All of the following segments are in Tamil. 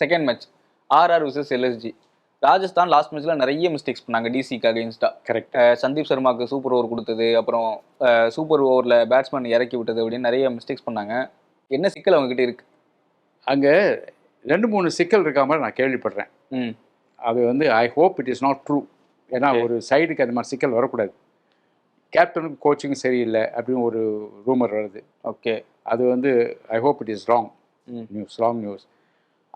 Second match RR vs LSG. Rajasthan last மேட்ச்ல நிறைய மிஸ்டேக்ஸ் பண்ணாங்க டிசிக்கு அகைன்ஸ்டா. கரெக்ட். சந்தீப் சர்மாக்கு சூப்பர் ஓவர் கொடுத்தது, அப்புறம் சூப்பர் ஓவரில் பேட்ஸ்மேன் இறக்கி விட்டது அப்படின்னு நிறைய மிஸ்டேக்ஸ் பண்ணாங்க. என்ன சிக்கல் அவங்க கிட்ட இருக்கு? அங்கே 2-3 சிக்கல் இருக்கா மாதிரி நான் கேள்விப்படுறேன். அது வந்து I hope it is not true. ஏன்னா ஒரு சைடுக்கு அந்த மாதிரி சிக்கல் வரக்கூடாது. கேப்டனுக்கு கோச்சிங்கும் சரியில்லை அப்படின்னு ஒரு ரூமர் வருது. ஓகே, அது வந்து I hope it is wrong news.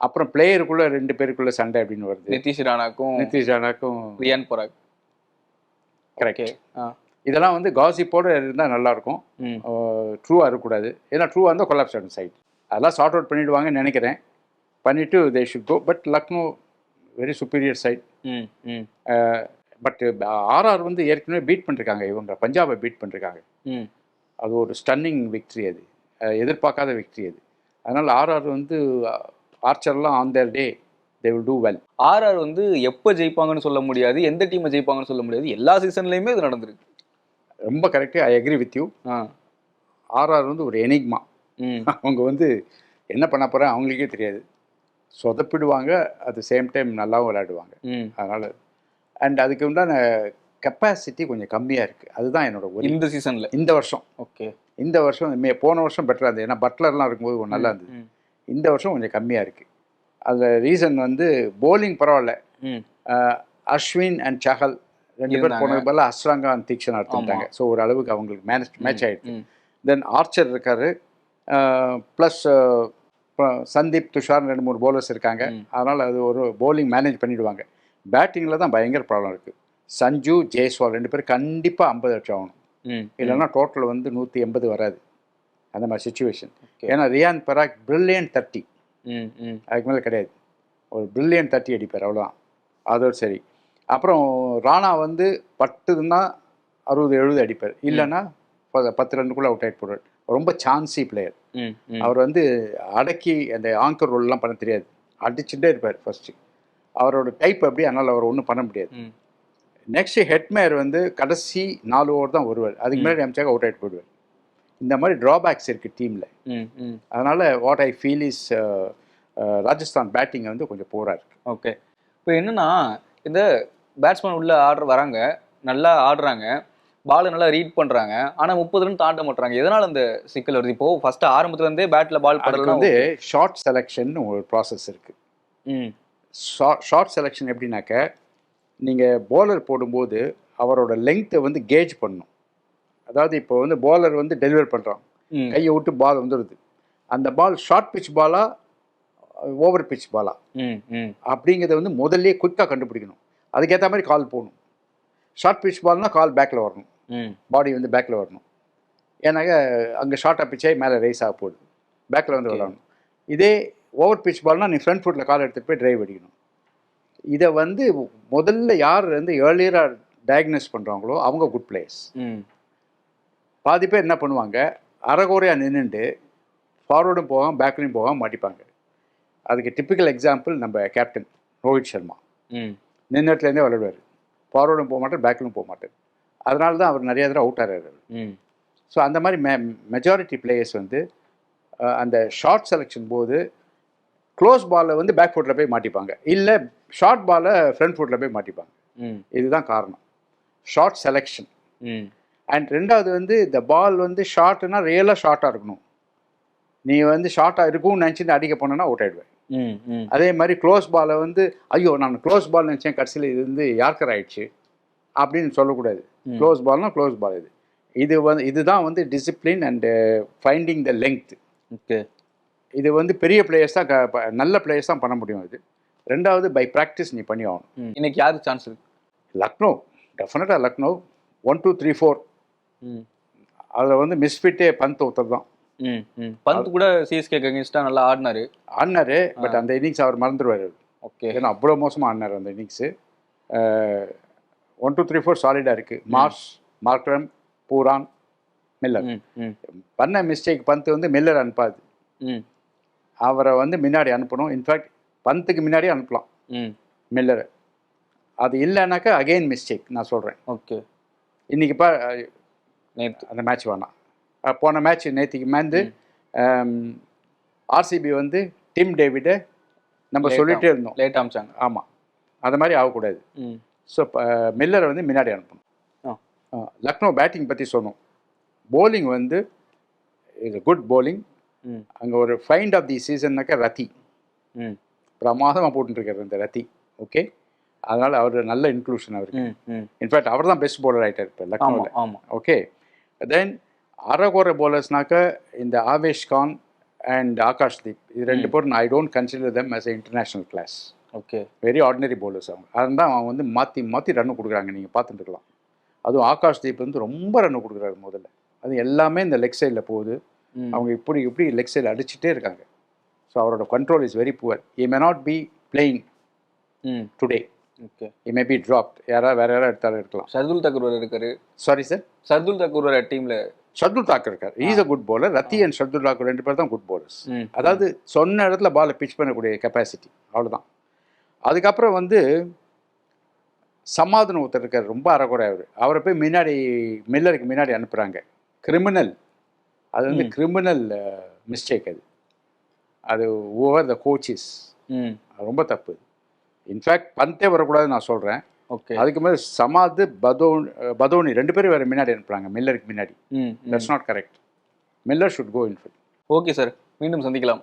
அப்புறம் பிளேயருக்குள்ளே 2 பேருக்குள்ளே சண்டை அப்படின்னு வருது. நிதிஷ் ராணாக்கும் ரியான் பராக். கரெக்ட். இதெல்லாம் வந்து காசிப்போடு இருந்தால் நல்லாயிருக்கும், ட்ரூவாக இருக்கக்கூடாது. ஏன்னா ட்ரூவாக இருந்தால் கொலாப்ஸ் ஆகும் சைட். அதெல்லாம் சார்ட் அவுட் பண்ணிவிடுவாங்கன்னு நினைக்கிறேன். பண்ணிவிட்டு they should go. But Lucknow very superior side. But RR வந்து ஏற்கனவே பீட் பண்ணிருக்காங்க, இவங்க பஞ்சாபை பீட் பண்ணிருக்காங்க. அது ஒரு ஸ்டன்னிங் விக்ட்ரி, அது எதிர்பார்க்காத விக்ட்ரி அது. அதனால் ஆர்ஆர் வந்து ஆர்ச்சர்லாம் on their day they will do well. RR வந்து எப்போ ஜெயிப்பாங்கன்னு சொல்ல முடியாது, எந்த டீமை ஜெயிப்பாங்கன்னு சொல்ல முடியாது. எல்லா சீசன்லையுமே இது நடந்திருக்கு. ரொம்ப correct, I agree with you. RR வந்து ஒரு எனிக்மா. அவங்க வந்து என்ன பண்ண போகிறேன் அவங்களுக்கே தெரியாது. சொதப்பிடுவாங்க, அட் த சேம் டைம் நல்லாவும் விளையாடுவாங்க. அதனால் அண்ட் அதுக்கு உண்டான கெப்பாசிட்டி கொஞ்சம் கம்மியாக இருக்குது. அதுதான் என்னோட ஒரு இந்த சீசனில் இந்த வருஷம். ஓகே, இந்த வருஷம் போன வருஷம் பெட்டராக இருந்தது. ஏன்னா பட்லர்லாம் இருக்கும்போது கொஞ்சம் நல்லா இருந்தது. இந்த வருஷம் கொஞ்சம் கம்மியாக இருக்குது. அதில் ரீசன் வந்து போலிங் பரவாயில்ல. அஸ்வின் அண்ட் சஹல் 2 பேர் போனது போல அஸ்ராங்கா அண்ட் தீக்ஷன் எடுத்துட்டாங்க. ஸோ ஒரு அளவுக்கு அவங்களுக்கு மேட்ச் ஆகிடுது. தென் ஆர்ச்சர் இருக்கார், ப்ளஸ் சந்தீப், துஷார் 2-3 பவுலர்ஸ் இருக்காங்க. அதனால் அது ஒரு போலிங் மேனேஜ் பண்ணிவிடுவாங்க. பேட்டிங்கில் தான் பயங்கர ப்ராப்ளம் இருக்குது. சஞ்சு, ஜெய்ஸ்வால் 2 பேர் கண்டிப்பாக 50 அடிச்சு ஆகணும். இல்லைன்னா டோட்டல் வந்து 180 வராது. அந்த மாதிரி சுச்சுவேஷன். ஏன்னா ரியான் பராக் பிரில்லியன்ட் 30, அதுக்கு மேலே கிடையாது. ஒரு பிரில்லியன்ட் 30 அடிப்பார், அவ்வளோதான். அதோடு சரி. அப்புறம் ராணா வந்து பட்டுதுன்னா 60-70 அடிப்பார், இல்லைன்னா 10 ரன்னுக்குள்ளே அவுட் ஆகிட்டு போடுவார். ரொம்ப சான்சி பிளேயர். அவர் வந்து அடக்கி அந்த ஆங்கர் ரோல்லாம் பண்ண தெரியாது, அடிச்சுட்டே இருப்பார் ஃபர்ஸ்ட்டு. அவரோட டைப் அப்படி, அதனால் அவர் ஒன்றும் பண்ண முடியாது. நெக்ஸ்ட் ஹெட்மேயர் வந்து கடைசி 4 ஓவர் தான் வருவார், அதுக்கு முன்னாடி அமிச்சாக்க அவுட் ஆகிட்டு போடுவார். இந்த மாதிரி ட்ராபேக்ஸ் இருக்குது டீமில். அதனால் what I feel is Rajasthan பேட்டிங்கை வந்து கொஞ்சம் போராக இருக்குது. ஓகே, இப்போ என்னென்னா இந்த பேட்ஸ்மேன் உள்ள ஆர்டர் வராங்க, நல்லா ஆடுறாங்க, பால் நல்லா ரீட் பண்ணுறாங்க, ஆனால் 30 ரன் தாண்ட மாட்டுறாங்க. எதனால் அந்த சிக்கல் வருது? இப்போது ஃபஸ்ட்டு ஆரம்பத்துலேருந்தே பேட்டில் பால் படலாம் வந்து ஷார்ட் செலெக்ஷன் ஒரு ப்ராசஸ் இருக்குது. ஷார்ட் செலெக்ஷன் எப்படின்னாக்க, நீங்கள் போலர் போடும்போது அவரோட லெங்க்த்தை வந்து கேஜ் பண்ணணும். அதாவது இப்போ வந்து போலர் வந்து டெலிவர் பண்ணுறான், கையை விட்டு பால் வந்துடுது. அந்த பால் ஷார்ட் பிச் பாலா ஓவர் பிச் பாலா அப்படிங்கிறத வந்து முதல்ல குயிக்காக கண்டுபிடிக்கணும். அதுக்கேற்ற மாதிரி கால் போகணும். ஷார்ட் பிச் பால்னால் கால் பேக்கில் வரணும், பாடி வந்து பேக்கில் வரணும். ஏன்னாக்க அங்கே ஷார்ட்டாக பிச்சாகி மேலே ரைஸ் ஆக போகுது, பேக்கில் வந்து விளாடணும். இதே ஓவர் பிச் பால்னால் நீ ஃப்ரண்ட் ஃபுட்டில் கால் எடுத்துகிட்டு போய் டிரைவ் அடிக்கணும். இதை வந்து முதல்ல யார் வந்து ஏர்லியராக டயக்னோஸ் பண்ணுறாங்களோ அவங்க குட் பிளேயர்ஸ். பாதி பேர் என்ன பண்ணுவாங்க, அரைகுறையாக நின்றுட்டு ஃபார்வர்டும் போகாமல் பேக்லையும் போகாமல் மாட்டிப்பாங்க. அதுக்கு டிப்பிக்கல் எக்ஸாம்பிள் நம்ம கேப்டன் ரோஹித் சர்மா. நின்றுட்டுலேருந்தே விளையாடுவார், ஃபார்வர்டும் போக மாட்டார், பேக்லையும் போக மாட்டார். அதனால தான் அவர் நிறைய தடவை அவுட் ஆகிறார். ஸோ அந்த மாதிரி மெஜாரிட்டி பிளேயர்ஸ் வந்து அந்த ஷார்ட் செலெக்ஷன் போது க்ளோஸ் பாலில் வந்து பேக் ஃபுட்டில் போய் மாட்டிப்பாங்க, இல்லை ஷார்ட் பாலை ஃப்ரண்ட் ஃபுட்டில் போய் மாட்டிப்பாங்க. இதுதான் காரணம், ஷார்ட் செலெக்ஷன். அண்ட் ரெண்டாவது வந்து இந்த பால் வந்து ஷார்ட்னா ரியலாக ஷார்ட்டாக இருக்கணும். நீ வந்து ஷார்ட்டாக இருக்கும்னு நினச்சிட்டு அடிக்க போனேன்னா அவுட் ஆகிடுவேன். அதே மாதிரி க்ளோஸ் பாலை வந்து ஐயோ நான் க்ளோஸ் பால் நினச்சேன், கடைசியில் இது வந்து யார்க்கர் ஆயிடுச்சு அப்படின்னு சொல்லக்கூடாது. க்ளோஸ் பால்னால் க்ளோஸ் பால். இதுதான் வந்து discipline and finding the length. Okay, இது வந்து பெரிய பிளேயர்ஸ் தான், நல்ல பிளேயர்ஸ் தான் பண்ண முடியும். இது ரெண்டாவது பை ப்ராக்டிஸ் நீ பண்ணி ஆகணும். இன்னைக்கு யாருக்கு சான்ஸ் இருக்கு? லக்னோ டெஃபினட்டாக லக்னோ 1 2 3 4. அதில் வந்து மிஸ்ஃபிட்டே பந்த் ஒருத்தர் தான். பந்த் கூட சிஎஸ்கே அகைன்ஸ்டா நல்லா ஆடினாரு. பட் அந்த இன்னிங்ஸ் அவர் மறந்துடுவார். ஓகே, ஏன்னா அவ்வளோ மோசமாக ஆடினார் அந்த இன்னிங்ஸு. 1 2 3 4 சாலிடாக இருக்குது. Markram, Pooran, Miller. பண்ண மிஸ்டேக் பந்த் வந்து மில்லர் அனுப்பாது, அவரை வந்து முன்னாடி அனுப்பணும். இன்ஃபேக்ட் பந்துக்கு முன்னாடியே அனுப்பலாம் மில்லரை. அது இல்லைனாக்கா அகெயின் மிஸ்டேக் நான் சொல்கிறேன். ஓகே, இன்றைக்கிப்பா நேற்று அந்த மேட்ச் வேணாம், போன மேட்ச் நேற்றுக்கு மேந்து ஆர்சிபி வந்து டிம் டேவிடை நம்ம சொல்லிகிட்டே இருந்தோம். லேட் ஆமிச்சாங்க. ஆமாம், அது மாதிரி ஆகக்கூடாது. ம். ஸோ மில்லரை வந்து முன்னாடி அனுப்பணும். லக்னோ பேட்டிங் பற்றி சொன்னோம். போலிங் வந்து இது குட் போலிங். ம். அங்கே ஒரு ஃபைண்ட் ஆஃப் தி சீசன்னாக்கா ரத்தி. ம். பிரமாதமாக போட்டுருக்காரு இந்த ரத்தி. ஓகே, அதனால் அவர் நல்ல இன்க்ளூஷன் அவருக்கு. இன்ஃபேக்ட் அவர் தான் பெஸ்ட் bowler ஆகிட்டார் இப்போ லக்னோவில். ஆமாம். ஓகே, தென் அரகுற bowlersனாக்கா இந்த ஆவேஷ் கான் அண்ட் ஆகாஷ் தீப், இது 2 பேரும் I don't consider them as a international class. Okay, very ordinary bowlers அவங்க. அதுதான் அவங்க வந்து மாற்றி ரன்னு கொடுக்குறாங்க, நீங்கள் பார்த்துட்டு இருக்கலாம். அதுவும் ஆகாஷ் தீப் வந்து ரொம்ப ரன்னு கொடுக்குறாரு முதல்ல. அது எல்லாமே இந்த லெக் சைடில் போகுது. அவங்க இப்படி லெக் சைடில் அடிச்சுட்டே இருக்காங்க. ஸோ அவரோட control is very poor. he may not be playing today. Okay, he may be dropped. வேற யாராவது எடுத்தாலும் இருக்கலாம். ஷர்துல் தாக்கூர் இருக்காரு. சாரி சார், ஷர்துல் தாக்கூர் டீம்ல ஷர்துல் தாக்கூர் இருக்கார். Is a good bowler. Rathi and Shardul Thakur 2 பேர் தான் குட் bowlers. அதாவது சொன்ன இடத்துல பாலை பிச் பண்ணக்கூடிய கெப்பாசிட்டி, அவ்வளோதான். அதுக்கப்புறம் வந்து சமாதானம் ஒருத்தர் இருக்கார், ரொம்ப அறகுறை. அவரை போய் முன்னாடி மில்லருக்கு முன்னாடி அனுப்புகிறாங்க. கிரிமினல், அது வந்து கிரிமினல் மிஸ்டேக். அது ஓவர் த கோச்சஸ், ரொம்ப தப்பு. இன்ஃபேக்ட் பந்தே வரக்கூடாதுன்னு நான் சொல்கிறேன். ஓகே, அதுக்கு மேலே சமாத் பதோனி 2 பேரும் வேறு முன்னாடி அனுப்புகிறாங்க மில்லருக்கு முன்னாடி. That's not correct. Miller should go in fit. Okay sir, மீண்டும் சந்திக்கலாம்.